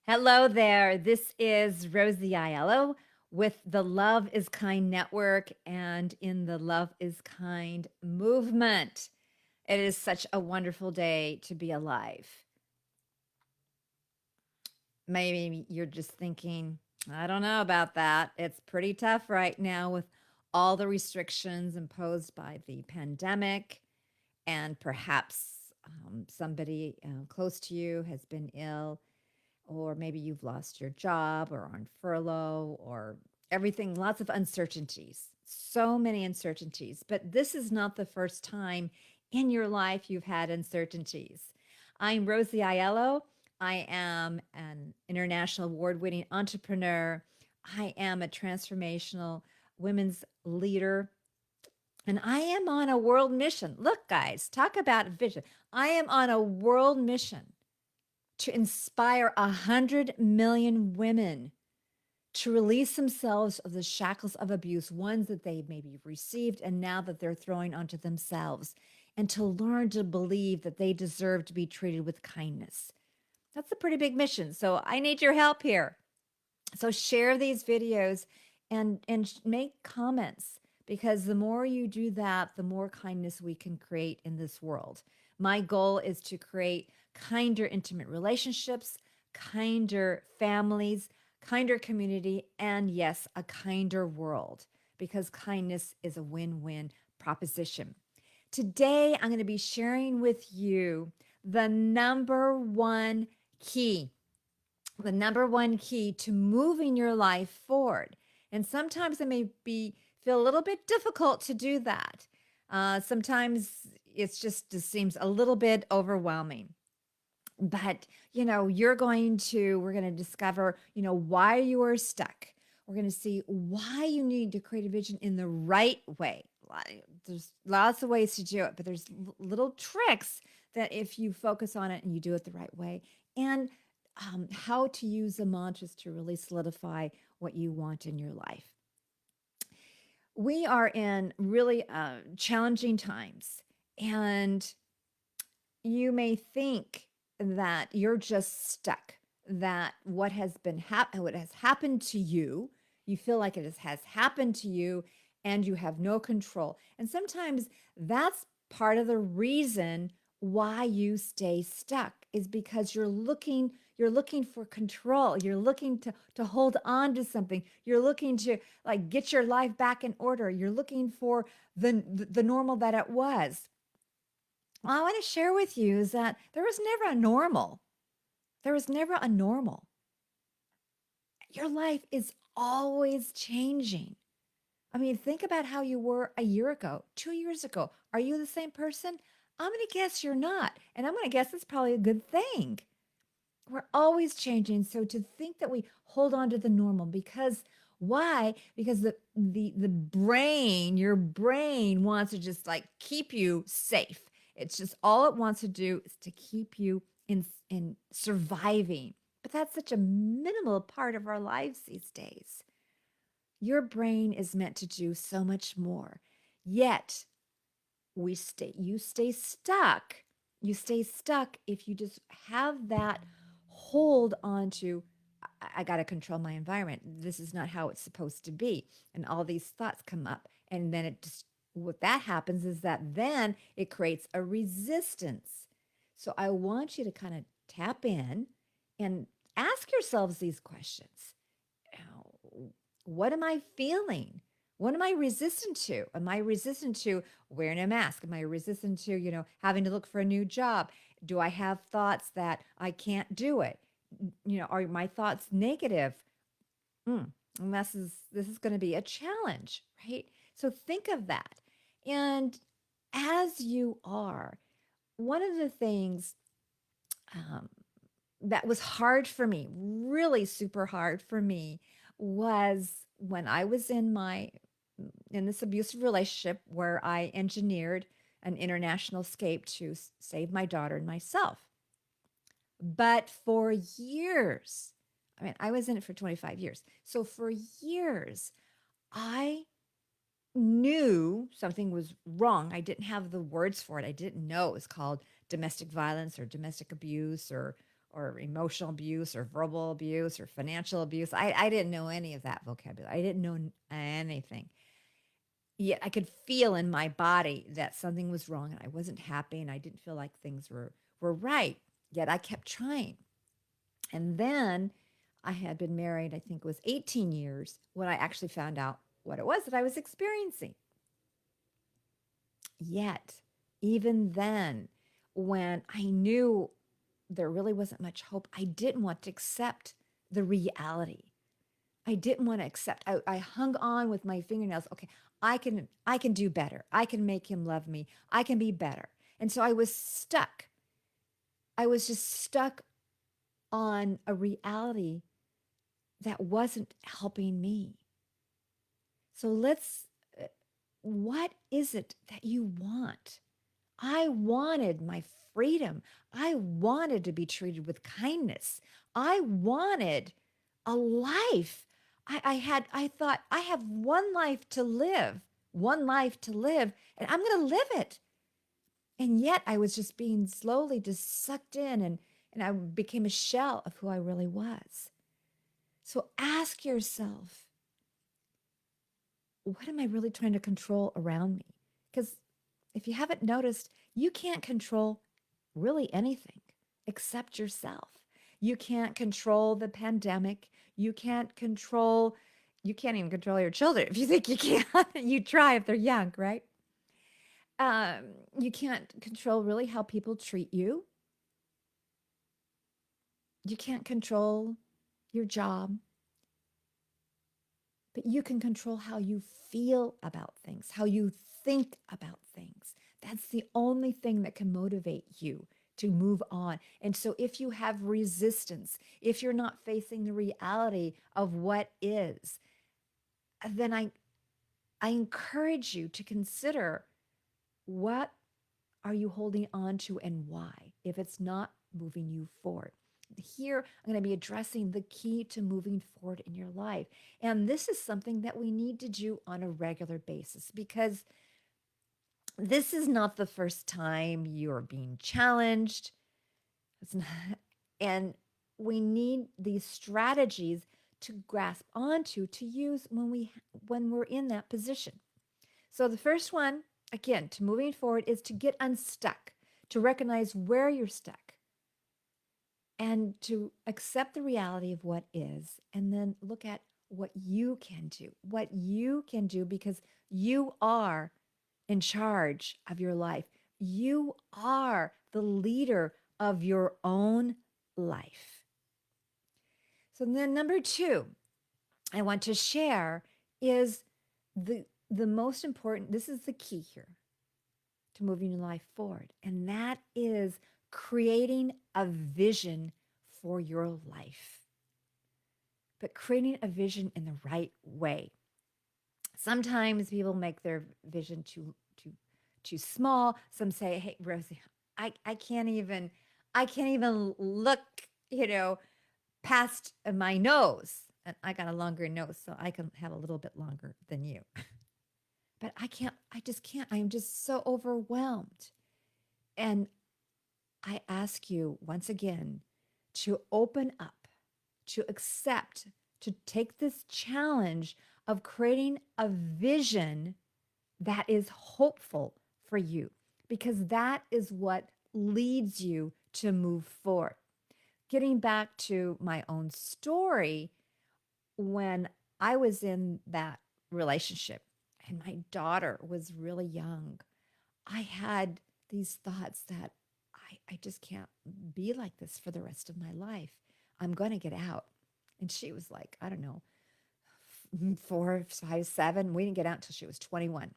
Hello there. This is Rosie Aiello with the Love is Kind Network and in the Love is Kind movement. It is such a wonderful day to be alive. Maybe you're just thinking, I don't know about that. It's pretty tough right now with all the restrictions imposed by the pandemic, and perhaps somebody close to you has been ill, or maybe you've lost your job or on furlough or everything, lots of uncertainties, so many uncertainties. But this is not the first time in your life you've had uncertainties. I'm Rosie Aiello. I am an international award winning entrepreneur. I am a transformational women's leader. And I am on a world mission. Look, guys, talk about vision. I am on a world mission to inspire 100 million women to release themselves of the shackles of abuse, ones that they maybe received and now that they're throwing onto themselves, and to learn to believe that they deserve to be treated with kindness. That's a pretty big mission. So I need your help here. So share these videos and make comments, because the more you do that, the more kindness we can create in this world. My goal is to create kinder intimate relationships, kinder families, kinder community, and yes, a kinder world, because kindness is a win-win proposition. Today, I'm going to be sharing with you the number one key the number one key to moving your life forward. And sometimes it may be feel a little bit difficult to do that. Sometimes it's just seems a little bit overwhelming. But we're going to discover, why you are stuck. We're going to see why you need to create a vision in the right way. There's lots of ways to do it, but there's little tricks that if you focus on it and you do it the right way, and how to use the mantras to really solidify what you want in your life. We are in really challenging times, and you may think that you're just stuck, that what has happened to you, you feel like has happened to you and you have no control. And sometimes that's part of the reason why you stay stuck, is because you're looking for control. You're looking to hold on to something. You're looking to like get your life back in order. You're looking for the normal that it was. Well, I want to share with you is that there was never a normal. There was never a normal. Your life is always changing. I mean, think about how you were a year ago, 2 years ago. Are you the same person? I'm going to guess you're not. And I'm going to guess it's probably a good thing. We're always changing. So to think that we hold on to the normal, because why? Because the brain, your brain wants to just like keep you safe. It's just all it wants to do is to keep you in surviving. But that's such a minimal part of our lives these days. Your brain is meant to do so much more. Yet you stay stuck. You stay stuck if you just have that hold on to, I got to control my environment. This is not how it's supposed to be. And all these thoughts come up. And then what that happens is that then it creates a resistance. So I want you to kind of tap in and ask yourselves these questions. What am I feeling? What am I resistant to? Am I resistant to wearing a mask? Am I resistant to, having to look for a new job? Do I have thoughts that I can't do it? Are my thoughts negative? And this is going to be a challenge, right? So think of that. And as you are, one of the things um, that was hard for me, really super hard for me, was when I was in this abusive relationship where I engineered an international escape to save my daughter and myself. But for years, I mean, I was in it for 25 years. So for years, I knew something was wrong. I didn't have the words for it. I didn't know it was called domestic violence or domestic abuse or emotional abuse or verbal abuse or financial abuse. I didn't know any of that vocabulary. I didn't know anything. Yet I could feel in my body that something was wrong and I wasn't happy and I didn't feel like things were right. Yet I kept trying. And then I had been married, I think it was 18 years, when I actually found out what it was that I was experiencing. Yet, even then, when I knew there really wasn't much hope, I didn't want to accept the reality. I didn't want to accept. I hung on with my fingernails. Okay, I can do better. I can make him love me. I can be better. And so I was stuck. I was just stuck on a reality that wasn't helping me. So what is it that you want? I wanted my freedom. I wanted to be treated with kindness. I wanted a life. I thought, I have one life to live, and I'm going to live it. And yet I was just being slowly just sucked in, and I became a shell of who I really was. So ask yourself, what am I really trying to control around me? Because if you haven't noticed, you can't control really anything except yourself. You can't control the pandemic. You can't even control your children. If you think you can, you try if they're young, right? You can't control really how people treat you. You can't control your job, but you can control how you feel about things, how you think about things. That's the only thing that can motivate you to move on. And so if you have resistance, if you're not facing the reality of what is, then I encourage you to consider, what are you holding on to and why, if it's not moving you forward. Here, I'm going to be addressing the key to moving forward in your life. And this is something that we need to do on a regular basis, because this is not the first time you're being challenged. It's not, and we need these strategies to grasp onto, to use when we're in that position. So the first one, again, to moving forward, is to get unstuck, to recognize where you're stuck, and to accept the reality of what is, and then look at what you can do, because you are in charge of your life. You are the leader of your own life. So then number 2, I want to share is the most important, this is the key here to moving your life forward, and that is creating a vision for your life. But creating a vision in the right way. Sometimes people make their vision too small. Some say, "Hey, Rosie, I can't even look, past my nose." And I got a longer nose, so I can have a little bit longer than you. But I just can't. I'm just so overwhelmed. And I ask you once again to open up, to accept, to take this challenge of creating a vision that is hopeful for you, because that is what leads you to move forward. Getting back to my own story, when I was in that relationship and my daughter was really young, I had these thoughts that I just can't be like this for the rest of my life. I'm going to get out. And she was like, I don't know, 4, 5, 7. We didn't get out until she was 21.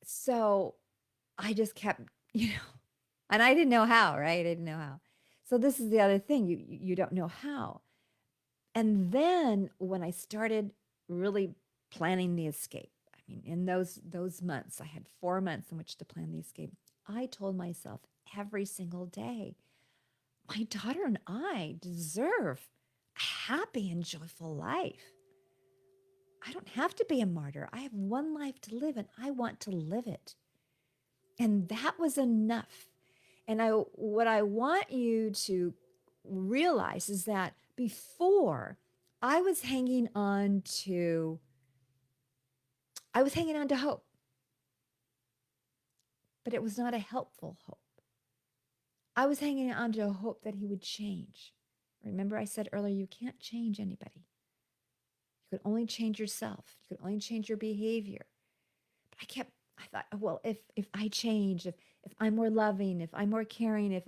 So I just kept, and I didn't know how, right? I didn't know how. So this is the other thing. You don't know how. And then when I started really planning the escape, I mean, in those months, I had 4 months in which to plan the escape. I told myself every single day, my daughter and I deserve a happy and joyful life. I don't have to be a martyr. I have one life to live, and I want to live it. And that was enough. And what I want you to realize is that before I was hanging on to hope, but it was not a helpful hope. I was hanging on to a hope that he would change. Remember, I said earlier, you can't change anybody. You can only change yourself. You can only change your behavior. But I thought, oh, well, if I change, if I'm more loving, if I'm more caring, if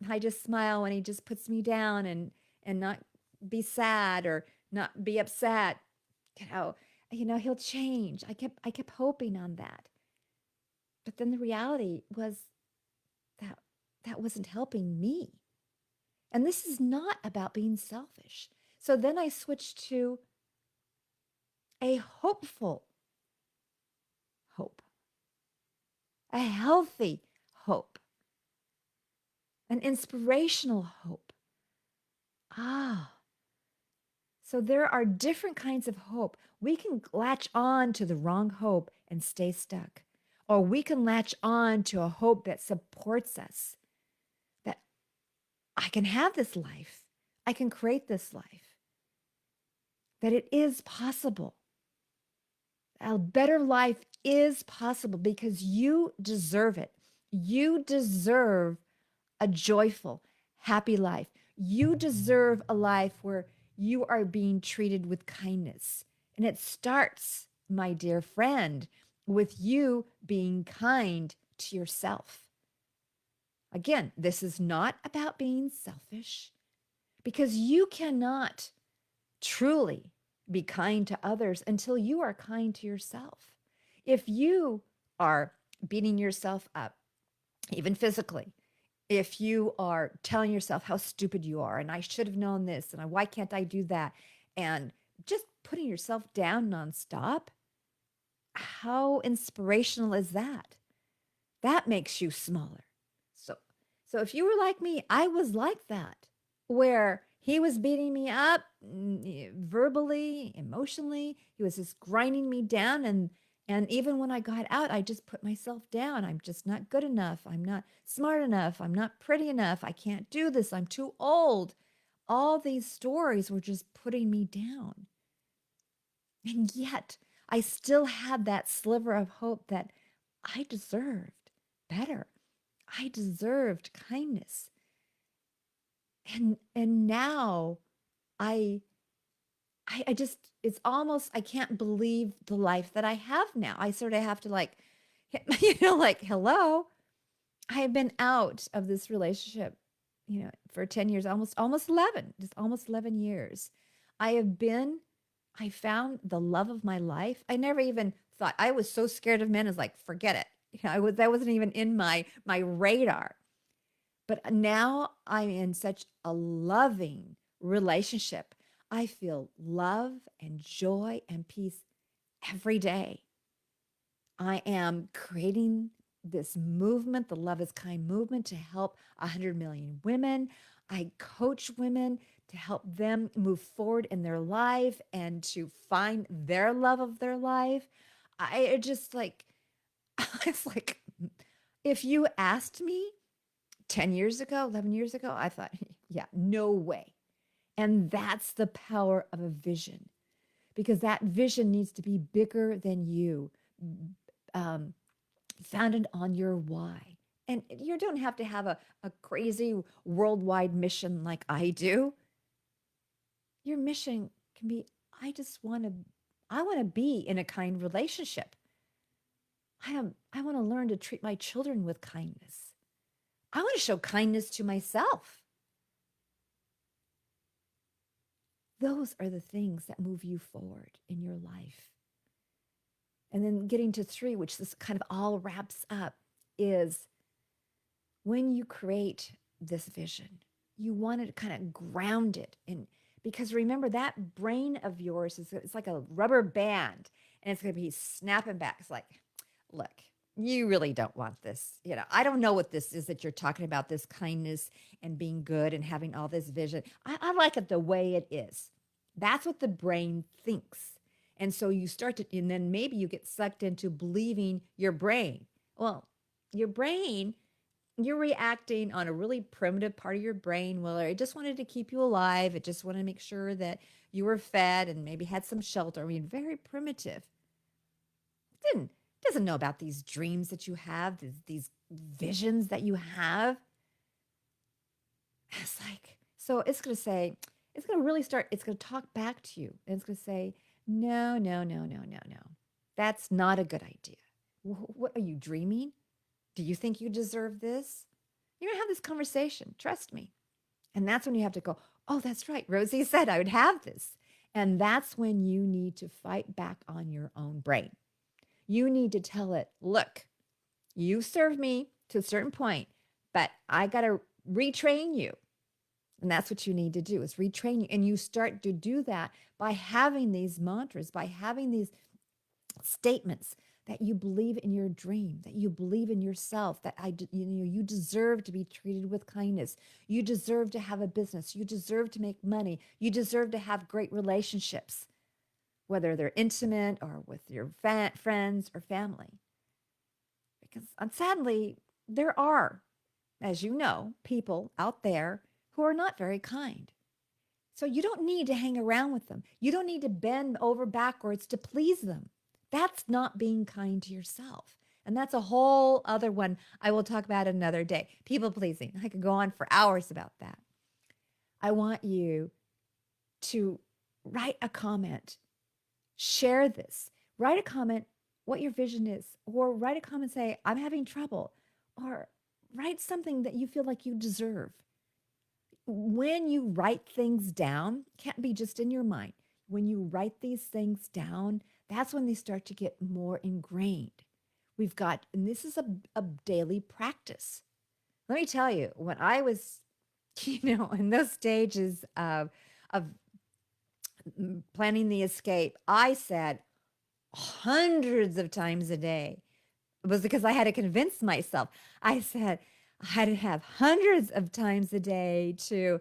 I just smile when he just puts me down and not be sad or not be upset, you know, he'll change. I kept hoping on that. But then the reality was that that wasn't helping me. And this is not about being selfish. So then I switched to a hopeful hope, a healthy hope, an inspirational hope. Ah, so there are different kinds of hope. We can latch on to the wrong hope and stay stuck, or we can latch on to a hope that supports us, that I can have this life, I can create this life, that it is possible. A better life is possible because you deserve it. You deserve a joyful, happy life. You deserve a life where you are being treated with kindness. And it starts, my dear friend, with you being kind to yourself. Again, this is not about being selfish because you cannot truly be kind to others until you are kind to yourself. If you are beating yourself up, even physically, if you are telling yourself how stupid you are and I should have known this and why can't I do that, and just putting yourself down nonstop, how inspirational is that? That makes you smaller. So if you were like me, I was like that, where he was beating me up verbally, emotionally. He was just grinding me down. And even when I got out, I just put myself down. I'm just not good enough. I'm not smart enough. I'm not pretty enough. I can't do this. I'm too old. All these stories were just putting me down. And yet, I still had that sliver of hope that I deserved better. I deserved kindness. And now I I just it's almost I can't believe the life that I have now. I sort of have to like like hello. I have been out of this relationship, for 10 years, almost 11, just almost 11 years. I have been I found the love of my life. I never even thought I was so scared of men. Is like forget it. That wasn't even in my radar. But now I'm in such a loving relationship. I feel love and joy and peace every day. I am creating this movement, the Love is Kind movement, to help 100 million women. I coach women to help them move forward in their life and to find their love of their life. I just like, it's like, if you asked me 10 years ago, 11 years ago, I thought, yeah, no way. And that's the power of a vision, because that vision needs to be bigger than you, um, founded on your why. And you don't have to have a crazy worldwide mission like I do. Your mission can be, I want to be in a kind relationship. I want to learn to treat my children with kindness. I want to show kindness to myself. Those are the things that move you forward in your life. And then getting to 3, which this kind of all wraps up, is when you create this vision, you want to kind of ground it in, because remember that brain of yours it's like a rubber band and it's going to be snapping back. It's like, look, you really don't want this. I don't know what this is that you're talking about, this kindness and being good and having all this vision. I like it the way it is. That's what the brain thinks. And so you start to, and then maybe you get sucked into believing your brain. Well, your brain you're reacting on a really primitive part of your brain where it just wanted to keep you alive. It just wanted to make sure that you were fed and maybe had some shelter. I mean, very primitive. Didn't doesn't know about these dreams that you have, these visions that you have. It's like, so it's going to say, it's going to really start, it's going to talk back to you. And it's going to say, no, no, no, no, no, no. That's not a good idea. What are you dreaming? Do you think you deserve this? You're going to have this conversation. Trust me. And that's when you have to go, oh, that's right. Rosie said I would have this. And that's when you need to fight back on your own brain. You need to tell it, look, you served me to a certain point, but I got to retrain you. And that's what you need to do is retrain you. And you start to do that by having these mantras, by having these statements that you believe in your dream, that you believe in yourself, that you deserve to be treated with kindness. You deserve to have a business. You deserve to make money. You deserve to have great relationships, whether they're intimate or with your friends or family. Because sadly, there are, as you know, people out there who are not very kind. So you don't need to hang around with them. You don't need to bend over backwards to please them. That's not being kind to yourself. And that's a whole other one I will talk about another day. People pleasing. I could go on for hours about that. I want you to write a comment, share this, write a comment what your vision is, or write a comment, say, I'm having trouble, or write something that you feel like you deserve. When you write things down, can't be just in your mind. When you write these things down, that's when they start to get more ingrained. We've got, and this is a daily practice. Let me tell you, when I was, in those stages of planning the escape, I said hundreds of times a day. It was because I had to convince myself. I said, I had to have hundreds of times a day to,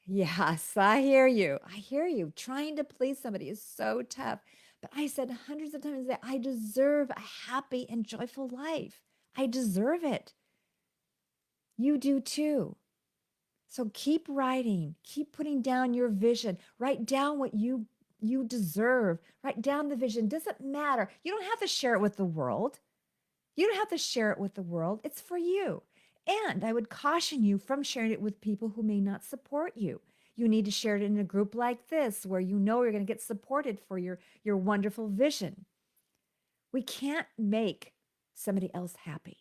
yes, I hear you. I hear you. Trying to please somebody is so tough. But I said hundreds of times a day, I deserve a happy and joyful life. I deserve it. You do too. So keep writing, keep putting down your vision. Write down what you deserve. Write down the vision. Doesn't matter. You don't have to share it with the world. You don't have to share it with the world. It's for you. And I would caution you from sharing it with people who may not support you. You need to share it in a group like this where you know you're going to get supported for your wonderful vision. We can't make somebody else happy.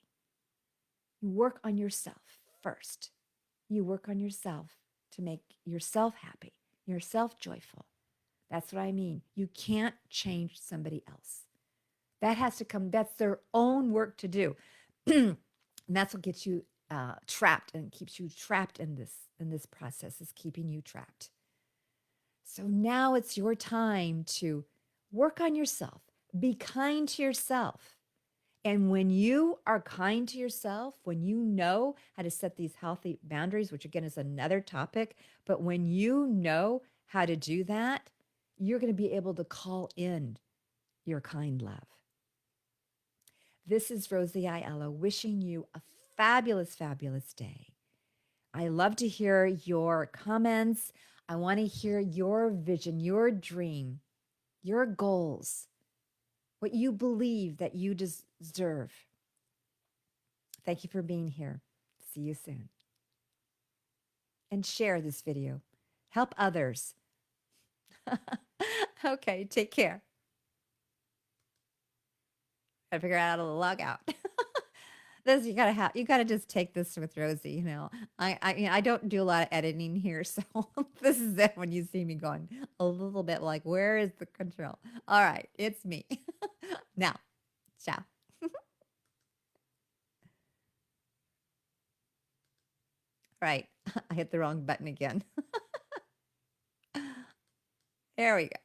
You work on yourself first. You work on yourself to make yourself happy, yourself joyful. That's what I mean. You can't change somebody else. That has to come, that's their own work to do. And that's what gets you trapped and keeps you trapped in this process, is keeping you trapped. So now it's your time to work on yourself. Be kind to yourself. And when you are kind to yourself, when you know how to set these healthy boundaries, which again is another topic, but when you know how to do that, you're going to be able to call in your kind love. This is Rosie Aiello wishing you a fabulous, fabulous day. I love to hear your comments. I want to hear your vision, your dream, your goals, what you believe that you deserve. Thank you for being here. See you soon. And share this video. Help others. Okay, take care. Gotta figure out how to log out. This you gotta just take this with Rosie. I don't do a lot of editing here, so this is it when you see me going a little bit like, where is the control? All right, it's me. Now, ciao. Right, I hit the wrong button again. There we go.